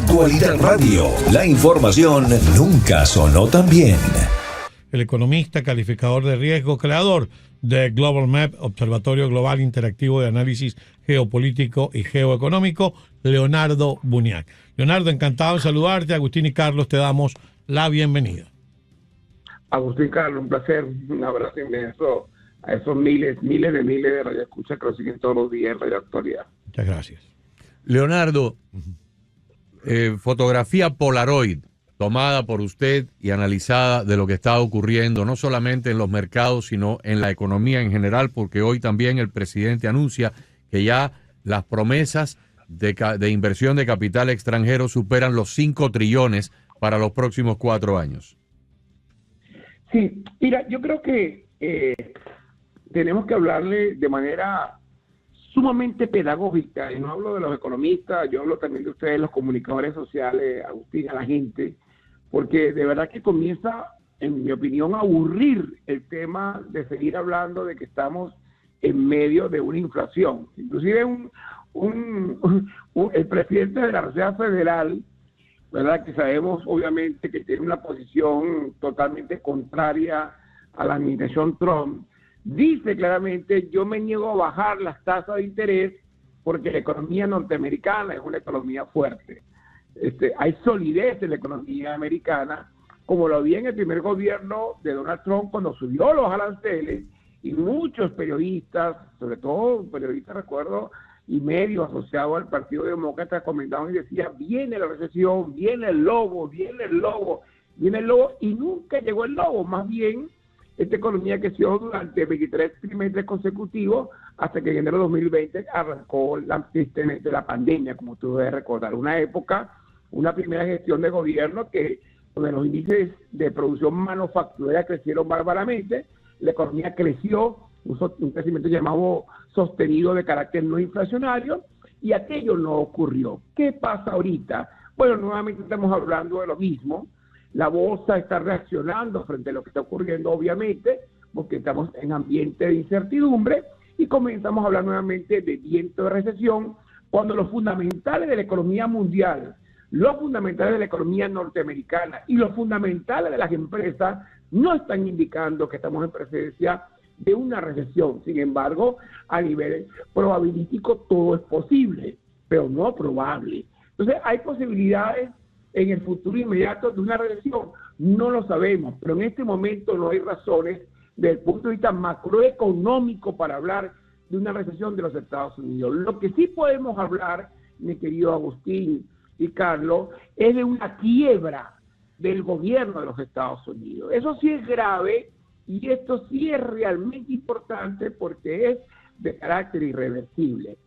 Actualidad Radio, la información nunca sonó tan bien. El economista, calificador de riesgo, creador de Global Map, Observatorio Global Interactivo de Análisis Geopolítico y Geoeconómico, Leonardo Buniac. Leonardo, encantado de saludarte. Agustín y Carlos, te damos la bienvenida. Agustín, Carlos, un placer. Un abrazo inmenso a esos miles de radioescuchas que lo siguen todos los días en Radio Actualidad. Muchas gracias. Leonardo, fotografía Polaroid tomada por usted y analizada de lo que está ocurriendo, no solamente en los mercados, sino en la economía en general, porque hoy también el presidente anuncia que ya las promesas de inversión de capital extranjero superan los 5 trillones para los próximos 4 años. Sí, mira, yo creo que tenemos que hablarle de manera sumamente pedagógica, y no hablo de los economistas, yo hablo también de ustedes, los comunicadores sociales, Agustín, a la gente, porque de verdad que comienza, en mi opinión, a aburrir el tema de seguir hablando de que estamos en medio de una inflación. Inclusive el presidente de la Reserva Federal, ¿verdad?, que sabemos obviamente que tiene una posición totalmente contraria a la administración Trump, dice claramente: yo me niego a bajar las tasas de interés porque la economía norteamericana es una economía fuerte. Hay solidez en la economía americana, como lo había en el primer gobierno de Donald Trump cuando subió los aranceles, y muchos periodistas, sobre todo periodistas, recuerdo, y medios asociados al Partido Demócrata, comentaban y decían: viene la recesión, viene el lobo, viene el lobo, viene el lobo, y nunca llegó el lobo. Más bien, esta economía creció durante 23 trimestres consecutivos hasta que en enero de 2020 arrancó tristemente la pandemia, como tú debes recordar. Una época, una primera gestión de gobierno donde los índices de producción manufacturera crecieron bárbaramente, la economía creció, un crecimiento llamado sostenido de carácter no inflacionario, y aquello no ocurrió. ¿Qué pasa ahorita? Bueno, nuevamente estamos hablando de lo mismo. La bolsa está reaccionando frente a lo que está ocurriendo, obviamente, porque estamos en ambiente de incertidumbre, y comenzamos a hablar nuevamente de viento de recesión, cuando los fundamentales de la economía mundial, los fundamentales de la economía norteamericana y los fundamentales de las empresas no están indicando que estamos en presencia de una recesión. Sin embargo, a nivel probabilístico todo es posible, pero no probable. Entonces, ¿hay posibilidades en el futuro inmediato de una recesión? No lo sabemos, pero en este momento no hay razones desde el punto de vista macroeconómico para hablar de una recesión de los Estados Unidos. Lo que sí podemos hablar, mi querido Agustín y Carlos, es de una quiebra del gobierno de los Estados Unidos. Eso sí es grave, y esto sí es realmente importante porque es de carácter irreversible.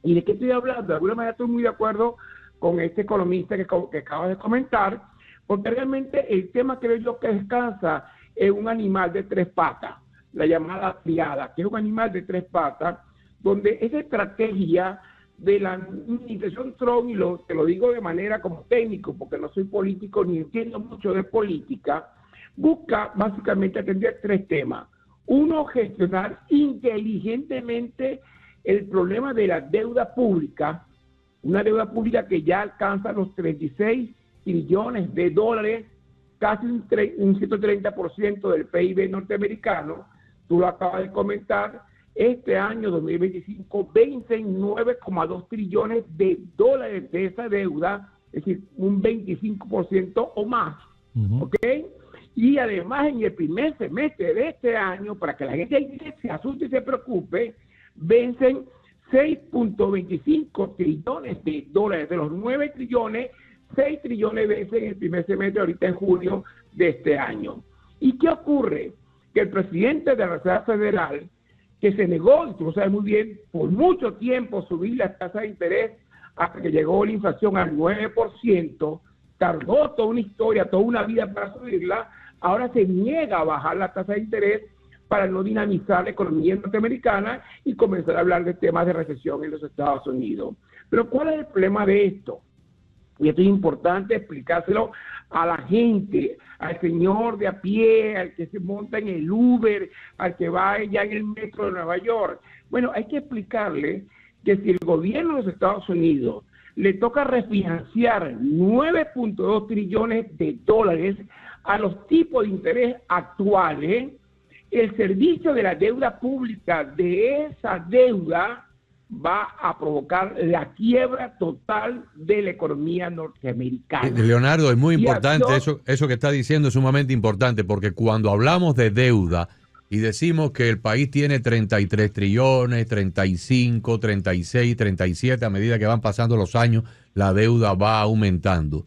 ¿Y de qué estoy hablando? De alguna manera estoy muy de acuerdo con este economista que acabas de comentar, porque realmente el tema, creo yo, que descansa en un animal de 3 patas, la llamada triada, que es un animal de 3 patas, donde esa estrategia de la administración Trump, y te lo digo de manera como técnico, porque no soy político ni entiendo mucho de política, busca básicamente atender 3 temas. Uno, gestionar inteligentemente el problema de la deuda pública, una deuda pública que ya alcanza los 36 trillones de dólares, casi un 130% del PIB norteamericano. Tú lo acabas de comentar. Este año 2025 vencen 9,2 trillones de dólares de esa deuda, es decir, un 25% o más. ¿Ok? Y además, en el primer semestre de este año, para que la gente se asuste y se preocupe, vencen 6.25 trillones de dólares. De los 9 trillones, 6 trillones vencen en el primer semestre, ahorita en junio de este año. ¿Y qué ocurre? Que el presidente de la Reserva Federal, que se negó, y tú lo sabes muy bien, por mucho tiempo subir las tasas de interés hasta que llegó la inflación al 9%, tardó toda una historia, toda una vida para subirla, ahora se niega a bajar la tasa de interés para no dinamizar la economía norteamericana y comenzar a hablar de temas de recesión en los Estados Unidos. Pero ¿cuál es el problema de esto? Y esto es importante explicárselo a la gente, al señor de a pie, al que se monta en el Uber, al que va ya en el metro de Nueva York. Bueno, hay que explicarle que si el gobierno de los Estados Unidos le toca refinanciar 9.2 trillones de dólares a los tipos de interés actuales. El servicio de la deuda pública de esa deuda va a provocar la quiebra total de la economía norteamericana. Leonardo, es muy importante, eso que está diciendo es sumamente importante, porque cuando hablamos de deuda y decimos que el país tiene 33 trillones, 35, 36, 37, a medida que van pasando los años, la deuda va aumentando.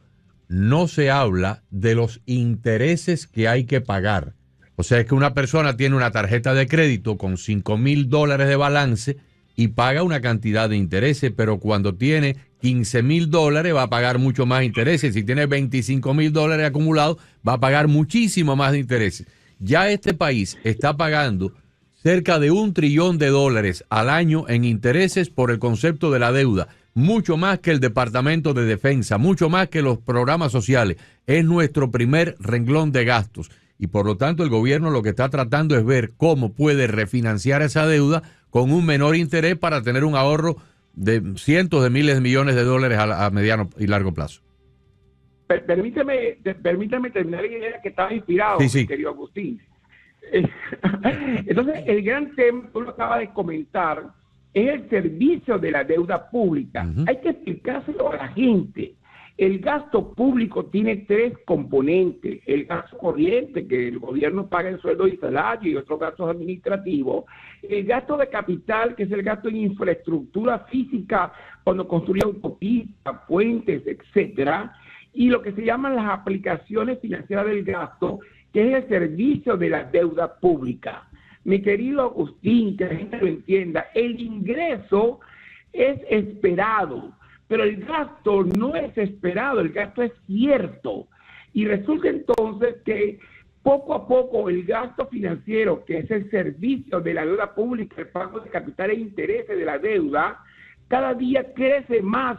No se habla de los intereses que hay que pagar. O sea, es que una persona tiene una tarjeta de crédito con $5,000 de balance y paga una cantidad de intereses, pero cuando tiene $15,000 va a pagar mucho más intereses. Si tiene $25,000 acumulados, va a pagar muchísimo más de intereses. Ya este país está pagando cerca de $1 trillón al año en intereses por el concepto de la deuda, mucho más que el Departamento de Defensa, mucho más que los programas sociales. Es nuestro primer renglón de gastos y por lo tanto el gobierno lo que está tratando es ver cómo puede refinanciar esa deuda con un menor interés para tener un ahorro de cientos de miles de millones de dólares a mediano y largo plazo. Permíteme terminar la idea que estaba inspirado, sí. querido Agustín. Entonces, el gran tema, tú lo acabas de comentar, es el servicio de la deuda pública. Hay que explicárselo a la gente. El gasto público tiene 3 componentes. El gasto corriente, que el gobierno paga en sueldo y salario y otros gastos administrativos. El gasto de capital, que es el gasto en infraestructura física, cuando construye autopistas, puentes, etcétera. Y lo que se llaman las aplicaciones financieras del gasto, que es el servicio de la deuda pública. Mi querido Agustín, que la gente lo entienda, el ingreso es esperado, pero el gasto no es esperado, el gasto es cierto. Y resulta entonces que poco a poco el gasto financiero, que es el servicio de la deuda pública, el pago de capital e intereses de la deuda, cada día crece más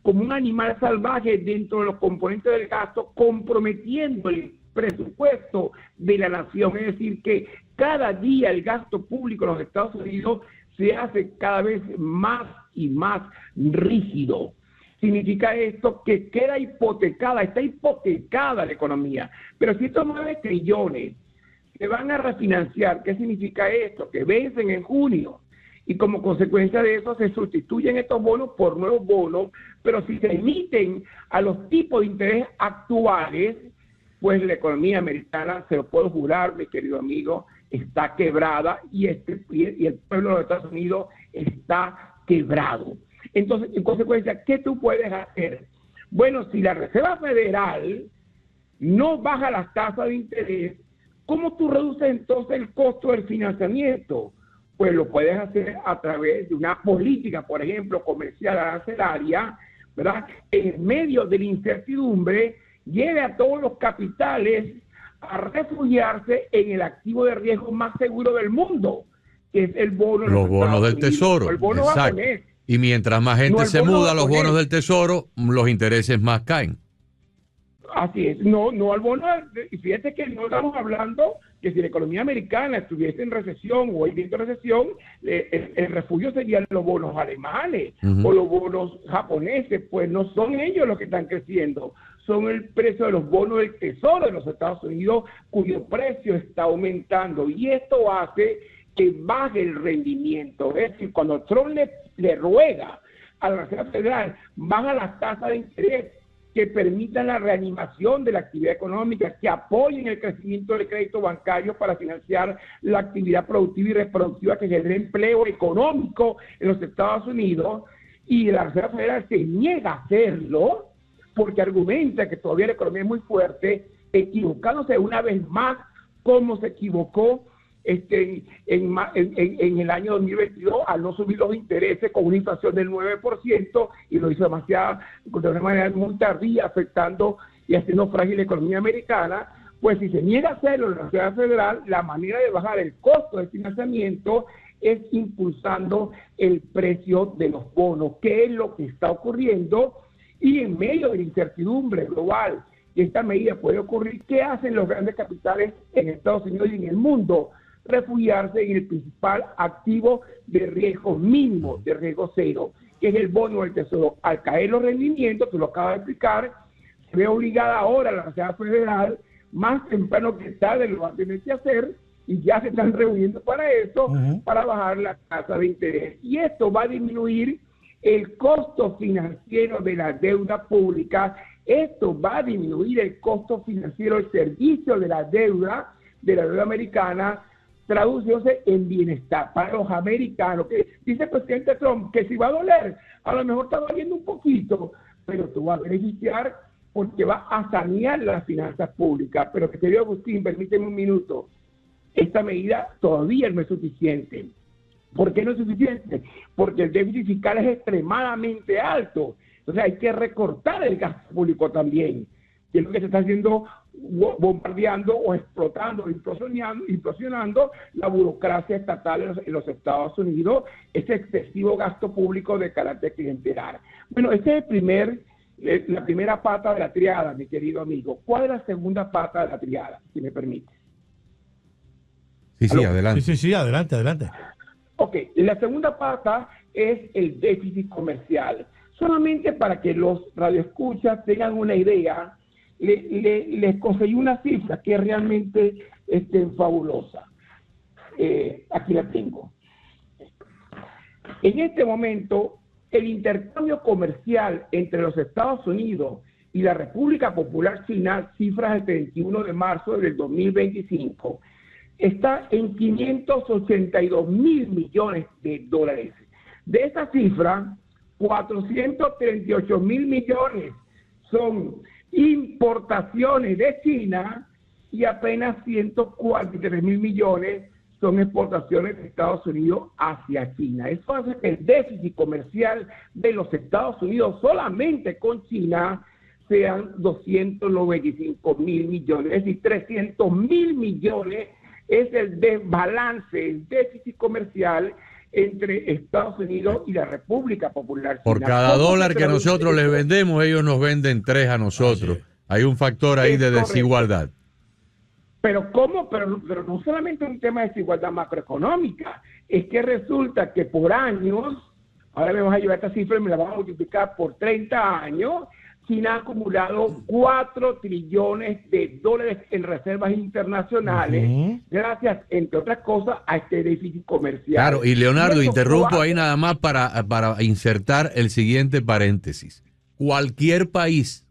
como un animal salvaje dentro de los componentes del gasto, comprometiendo el presupuesto de la nación. Es decir, que cada día el gasto público en los Estados Unidos se hace cada vez más y más rígido. Significa esto que queda hipotecada, está hipotecada la economía. Pero si estos 9 trillones se van a refinanciar, ¿qué significa esto? Que vencen en junio. Y como consecuencia de eso se sustituyen estos bonos por nuevos bonos, pero si se emiten a los tipos de interés actuales, pues la economía americana, se lo puedo jurar, mi querido amigo, está quebrada y el pueblo de los Estados Unidos está quebrado. Entonces, en consecuencia, ¿qué tú puedes hacer? Bueno, si la Reserva Federal no baja las tasas de interés, ¿cómo tú reduces entonces el costo del financiamiento? Pues lo puedes hacer a través de una política, por ejemplo, comercial arancelaria, ¿verdad? En medio de la incertidumbre, lleve a todos los capitales a refugiarse en el activo de riesgo más seguro del mundo, que es el bono. Los bonos del Tesoro. El bono japonés. Y mientras más gente se muda a los bonos del Tesoro, los intereses más caen. Así es, no al bono. Y fíjate que no estamos hablando que si la economía americana estuviese en recesión o viendo recesión, el refugio serían los bonos alemanes o los bonos japoneses. Pues no son ellos los que están creciendo, son el precio de los bonos del Tesoro de los Estados Unidos, cuyo precio está aumentando. Y esto hace que baje el rendimiento. Es decir, cuando Trump le ruega a la Reserva Federal, baja las tasas de interés que permitan la reanimación de la actividad económica, que apoyen el crecimiento del crédito bancario para financiar la actividad productiva y reproductiva que genere empleo económico en los Estados Unidos, y la Reserva Federal se niega a hacerlo porque argumenta que todavía la economía es muy fuerte, equivocándose una vez más como se equivocó en el año 2022 al no subir los intereses con una inflación del 9%, y lo hizo de una manera muy tardía, afectando y haciendo frágil la economía americana. Pues si se niega a hacerlo en la Reserva Federal, la manera de bajar el costo del financiamiento es impulsando el precio de los bonos, que es lo que está ocurriendo. Y en medio de la incertidumbre global que esta medida puede ocurrir, ¿qué hacen los grandes capitales en Estados Unidos y en el mundo? Refugiarse en el principal activo de riesgo mínimo, de riesgo cero. que es el bono del Tesoro. Al caer los rendimientos, tú lo acabas de explicar, se ve obligada ahora la Reserva Federal, más temprano que tarde lo va a tener que hacer, y ya se están reuniendo para eso, para bajar la tasa de interés. Y esto va a disminuir el costo financiero de la deuda pública, esto va a disminuir el costo financiero del servicio de la deuda americana, traduciéndose en bienestar para los americanos. Que dice el presidente Trump que si va a doler, a lo mejor está doliendo un poquito, pero tú vas a beneficiar porque va a sanear las finanzas públicas. Pero, querido Agustín, permíteme un minuto. Esta medida todavía no es suficiente. ¿Por qué no es suficiente? Porque el déficit fiscal es extremadamente alto. Entonces hay que recortar el gasto público también, que es lo que se está haciendo, bombardeando o explotando, implosionando la burocracia estatal en los Estados Unidos, ese excesivo gasto público de carácter clientelar. Bueno, esa es la primera pata de la triada, mi querido amigo. ¿Cuál es la segunda pata de la triada, si me permite? Sí, adelante. Sí, adelante. Ok, la segunda pata es el déficit comercial. Solamente para que los radioescuchas tengan una idea, les conseguí una cifra que es realmente fabulosa. Aquí la tengo. En este momento, el intercambio comercial entre los Estados Unidos y la República Popular China, cifras del 31 de marzo del 2025, está en 582 mil millones de dólares. De esa cifra, 438 mil millones son importaciones de China y apenas 143 mil millones son exportaciones de Estados Unidos hacia China. Eso hace que el déficit comercial de los Estados Unidos solamente con China sean 295 mil millones, es decir, 300 mil millones es el desbalance, el déficit comercial entre Estados Unidos y la República Popular China. Por cada dólar que nosotros les vendemos, ellos nos venden 3 a nosotros. Hay un factor ahí de desigualdad. Pero ¿cómo? Pero no solamente un tema de desigualdad macroeconómica, es que resulta que por años, ahora me vas a llevar esta cifra y me la vas a multiplicar por 30 años, China ha acumulado 4 trillones de dólares en reservas internacionales, gracias, entre otras cosas, a este déficit comercial. Claro, y Leonardo, interrumpo ahí nada más para insertar el siguiente paréntesis. Cualquier país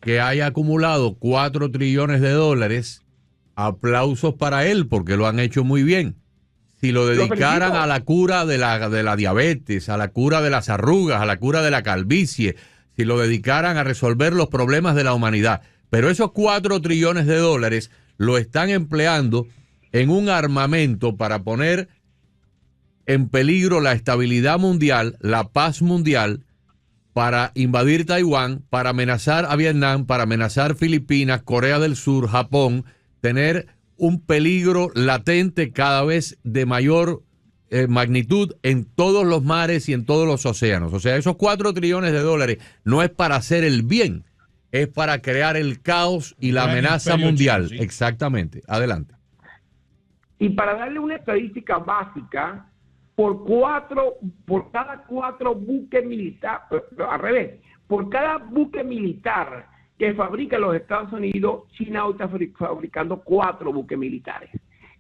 que haya acumulado 4 trillones de dólares, aplausos para él, porque lo han hecho muy bien. Si lo dedicaran a la cura de la diabetes, a la cura de las arrugas, a la cura de la calvicie, si lo dedicaran a resolver los problemas de la humanidad. Pero esos 4 trillones de dólares lo están empleando en un armamento para poner en peligro la estabilidad mundial, la paz mundial, para invadir Taiwán, para amenazar a Vietnam, para amenazar Filipinas, Corea del Sur, Japón, tener un peligro latente cada vez de mayor magnitud en todos los mares y en todos los océanos. O sea, esos 4 trillones de dólares no es para hacer el bien, es para crear el caos y la amenaza mundial. Chino, sí. Exactamente. Adelante. Y para darle una estadística básica, por cada 4 buques militares, al revés, por cada buque militar que fabrica los Estados Unidos, China está fabricando 4 buques militares.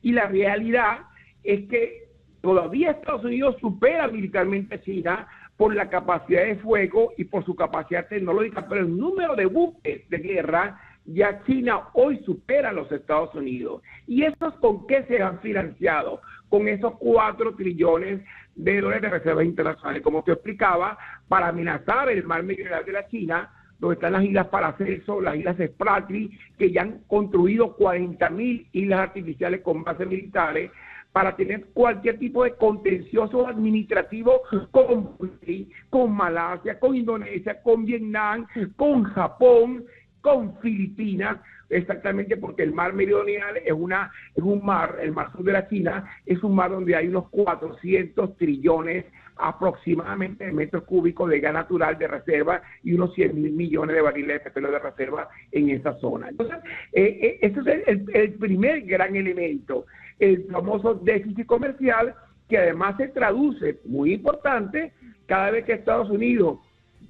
Y la realidad es que todavía Estados Unidos supera militarmente a China por la capacidad de fuego y por su capacidad tecnológica, pero el número de buques de guerra, ya China hoy supera a los Estados Unidos. ¿Y estos con qué se han financiado? Con esos 4 trillones de dólares de reservas internacionales, como te explicaba, para amenazar el mar meridional de la China, donde están las islas Paracelso, las islas Spratly, que ya han construido 40.000 islas artificiales con bases militares, para tener cualquier tipo de contencioso administrativo con Malasia, con Indonesia, con Vietnam, con Japón, con Filipinas, exactamente porque el mar meridional es un mar, el mar sur de la China, es un mar donde hay unos 400 trillones aproximadamente de metros cúbicos de gas natural de reserva y unos 100.000 millones de barriles de petróleo de reserva en esa zona. Entonces, ese es el primer gran elemento, el famoso déficit comercial, que además se traduce, muy importante, Cada vez que Estados Unidos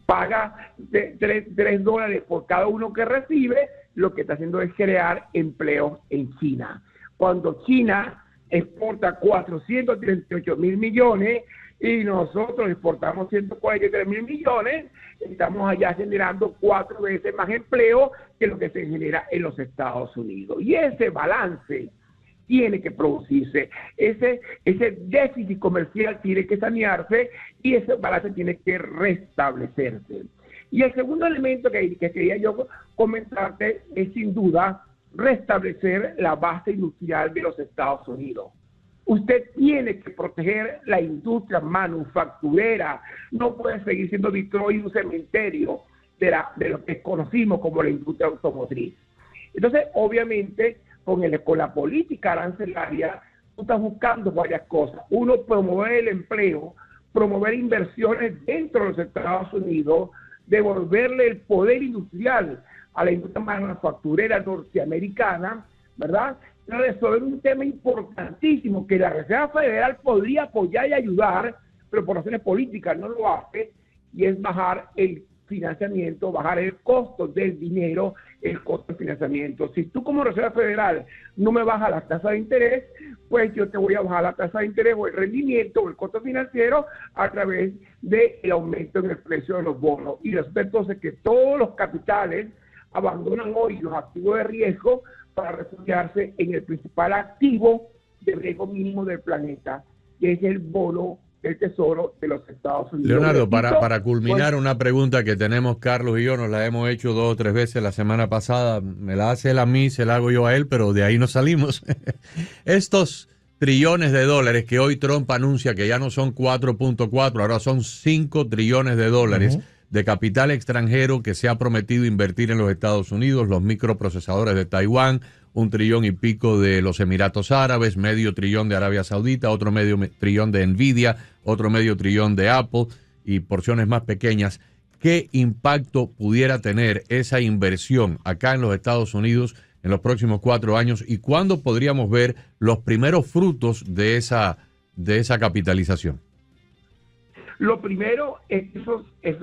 paga $3 por cada uno que recibe, lo que está haciendo es crear empleos en China. Cuando China exporta 438 mil millones y nosotros exportamos 143 mil millones, estamos allá generando 4 veces más empleo que lo que se genera en los Estados Unidos. Y ese balance tiene que producirse, ese déficit comercial tiene que sanearse y ese balance tiene que restablecerse. Y el segundo elemento que quería yo comentarte es sin duda restablecer la base industrial de los Estados Unidos. Usted tiene que proteger la industria manufacturera, no puede seguir siendo Detroit un cementerio de lo que conocimos como la industria automotriz. Entonces, obviamente, con la política arancelaria, tú estás buscando varias cosas. Uno, promover el empleo, promover inversiones dentro de los Estados Unidos, devolverle el poder industrial a la industria manufacturera norteamericana, ¿verdad? Resolver un tema importantísimo que la Reserva Federal podría apoyar y ayudar, pero por razones políticas no lo hace, y es bajar el financiamiento, bajar el costo del dinero, el costo del financiamiento. Si tú como Reserva Federal no me bajas la tasa de interés, pues yo te voy a bajar la tasa de interés o el rendimiento o el costo financiero a través del aumento en el precio de los bonos. Y resulta entonces que todos los capitales abandonan hoy los activos de riesgo para refugiarse en el principal activo de riesgo mínimo del planeta, que es el bono del Tesoro de los Estados Unidos. Leonardo, para culminar una pregunta que tenemos Carlos y yo, nos la hemos hecho 2 o 3 veces la semana pasada, me la hace él a mí, se la hago yo a él, pero de ahí no salimos. Estos trillones de dólares que hoy Trump anuncia que ya no son 4.4, ahora son 5 trillones de dólares de capital extranjero que se ha prometido invertir en los Estados Unidos, los microprocesadores de Taiwán, 1 trillón y pico de los Emiratos Árabes, medio trillón de Arabia Saudita, otro medio trillón de Nvidia, otro medio trillón de Apple y porciones más pequeñas. ¿Qué impacto pudiera tener esa inversión acá en los Estados Unidos en los próximos 4 años y cuándo podríamos ver los primeros frutos de esa capitalización? Lo primero es que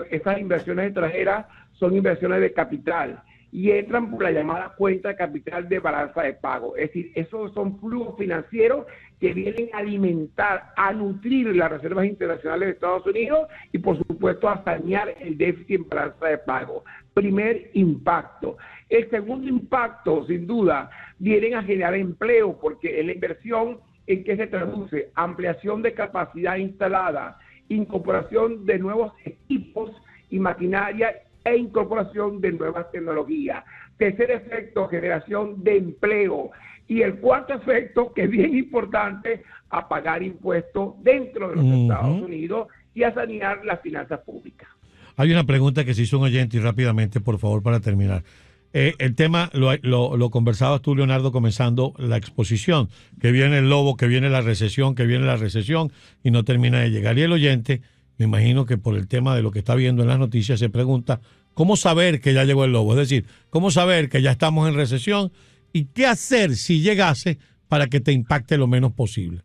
esas inversiones extranjeras son inversiones de capital y entran por la llamada cuenta de capital de balanza de pago. Es decir, esos son flujos financieros que vienen a alimentar, a nutrir las reservas internacionales de Estados Unidos y, por supuesto, a sanear el déficit en balanza de pago. Primer impacto. El segundo impacto, sin duda, vienen a generar empleo, porque en la inversión, ¿en qué se traduce? Ampliación de capacidad instalada, incorporación de nuevos equipos y maquinaria e incorporación de nuevas tecnologías. Tercer efecto, generación de empleo. Y el cuarto efecto, que es bien importante, a pagar impuestos dentro de los Estados Unidos y a sanear las finanzas públicas. Hay una pregunta que se hizo un oyente y rápidamente, por favor, para terminar. El tema lo conversabas tú, Leonardo, comenzando la exposición, que viene el lobo, que viene la recesión y no termina de llegar. Y el oyente, me imagino que por el tema de lo que está viendo en las noticias, se pregunta, ¿cómo saber que ya llegó el lobo? Es decir, ¿cómo saber que ya estamos en recesión? ¿Y qué hacer si llegase para que te impacte lo menos posible?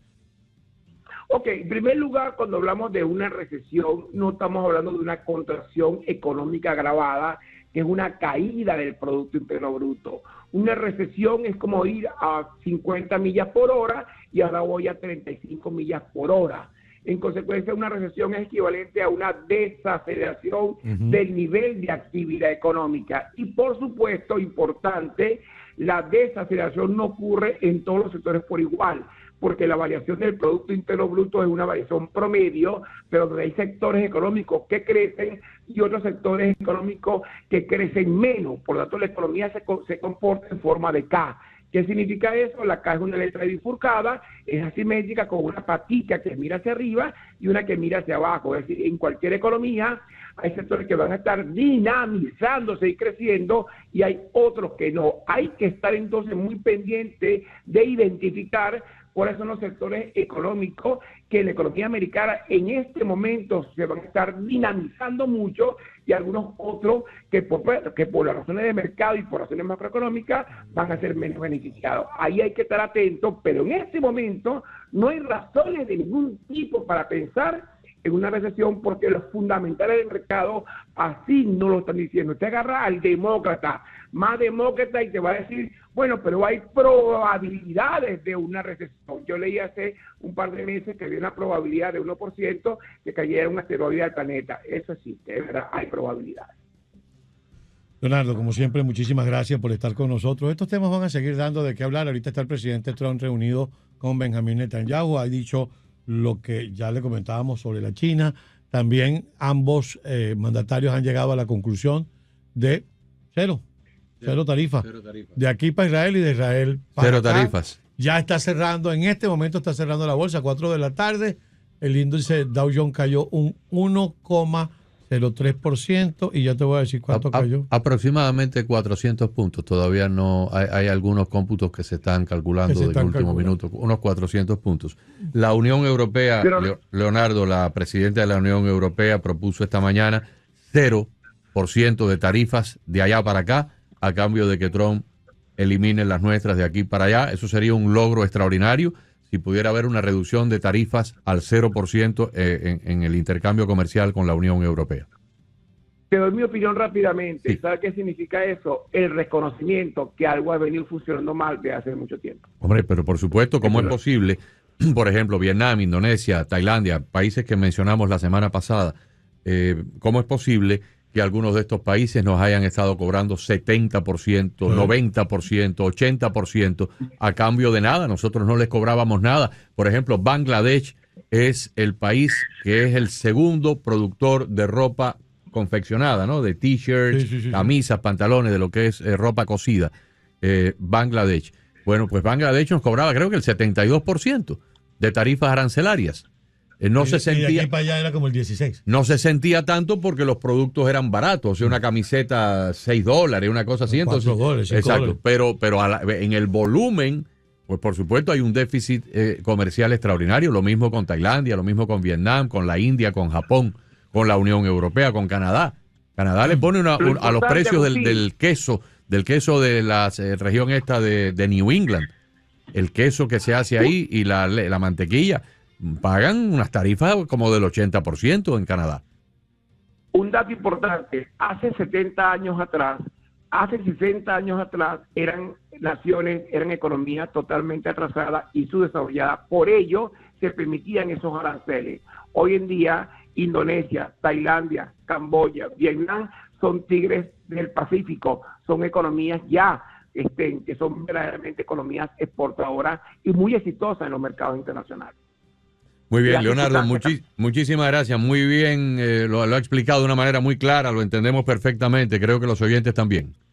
Ok, en primer lugar, cuando hablamos de una recesión, no estamos hablando de una contracción económica agravada, que es una caída del Producto Interno Bruto. Una recesión es como ir a 50 millas por hora y ahora voy a 35 millas por hora. En consecuencia, una recesión es equivalente a una desaceleración del nivel de actividad económica. Y por supuesto, importante, la desaceleración no ocurre en todos los sectores por igual, porque la variación del Producto Interno Bruto es una variación promedio, pero donde hay sectores económicos que crecen y otros sectores económicos que crecen menos. Por lo tanto, la economía se comporta en forma de K. ¿Qué significa eso? La K es una letra bifurcada, es asimétrica, con una patita que mira hacia arriba y una que mira hacia abajo. Es decir, en cualquier economía hay sectores que van a estar dinamizándose y creciendo y hay otros que no. Hay que estar entonces muy pendiente de identificar cuáles son los sectores económicos que en la economía americana en este momento se van a estar dinamizando mucho y algunos otros que por las razones de mercado y por razones macroeconómicas van a ser menos beneficiados. Ahí hay que estar atentos, pero en este momento no hay razones de ningún tipo para pensar en una recesión porque los fundamentales del mercado así no lo están diciendo. Usted agarra al demócrata, más demócrata, y te va a decir, bueno, pero hay probabilidades de una recesión. Yo leí hace un par de meses que había una probabilidad de 1% que cayera un asteroide al planeta. Eso existe, es verdad, hay probabilidades. Leonardo, como siempre, muchísimas gracias por estar con nosotros. Estos temas van a seguir dando de qué hablar. Ahorita está el presidente Trump reunido con Benjamín Netanyahu. Ha dicho lo que ya le comentábamos sobre la China. También ambos mandatarios han llegado a la conclusión de cero tarifas. De aquí para Israel y de Israel para Cero acá. tarifas. Ya está cerrando, en este momento está cerrando la bolsa, 4 de la tarde. El índice Dow Jones cayó un 1,03% y ya te voy a decir cuánto cayó. Aproximadamente 400 puntos. Todavía no hay algunos cómputos que se están calculando en el último minuto. Unos 400 puntos. La Unión Europea, Leonardo, la presidenta de la Unión Europea propuso esta mañana 0% de tarifas de allá para acá a cambio de que Trump elimine las nuestras de aquí para allá. Eso sería un logro extraordinario si pudiera haber una reducción de tarifas al 0% en el intercambio comercial con la Unión Europea. Te doy mi opinión rápidamente. Sí. ¿Sabes qué significa eso? El reconocimiento que algo ha venido funcionando mal desde hace mucho tiempo. Hombre, pero por supuesto, ¿cómo es posible? Por ejemplo, Vietnam, Indonesia, Tailandia, países que mencionamos la semana pasada, ¿cómo es posible que algunos de estos países nos hayan estado cobrando 70%, 90%, 80% a cambio de nada? Nosotros no les cobrábamos nada. Por ejemplo, Bangladesh es el país que es el segundo productor de ropa confeccionada, ¿no? De t-shirts, camisas, pantalones, de lo que es ropa cosida. Bangladesh. Bueno, pues Bangladesh nos cobraba creo que el 72% de tarifas arancelarias. No se sentía, y de aquí para allá era como el 16. No se sentía tanto porque los productos eran baratos, o sea, una camiseta $6, una cosa así. Entonces, $4, exacto, pero en el volumen, pues por supuesto hay un déficit comercial extraordinario, lo mismo con Tailandia, lo mismo con Vietnam, con la India, con Japón, con la Unión Europea, con Canadá. Canadá le pone a los precios del queso de la región esta de New England, el queso que se hace ahí y la mantequilla, pagan unas tarifas como del 80% en Canadá. Un dato importante, hace 70 años atrás, hace 60 años atrás, eran economías totalmente atrasadas y subdesarrolladas. Por ello, se permitían esos aranceles. Hoy en día, Indonesia, Tailandia, Camboya, Vietnam son tigres del Pacífico, son economías ya que son verdaderamente economías exportadoras y muy exitosas en los mercados internacionales. Muy bien, Leonardo, muchísimas gracias. Muy bien, lo ha explicado de una manera muy clara, lo entendemos perfectamente. Creo que los oyentes también.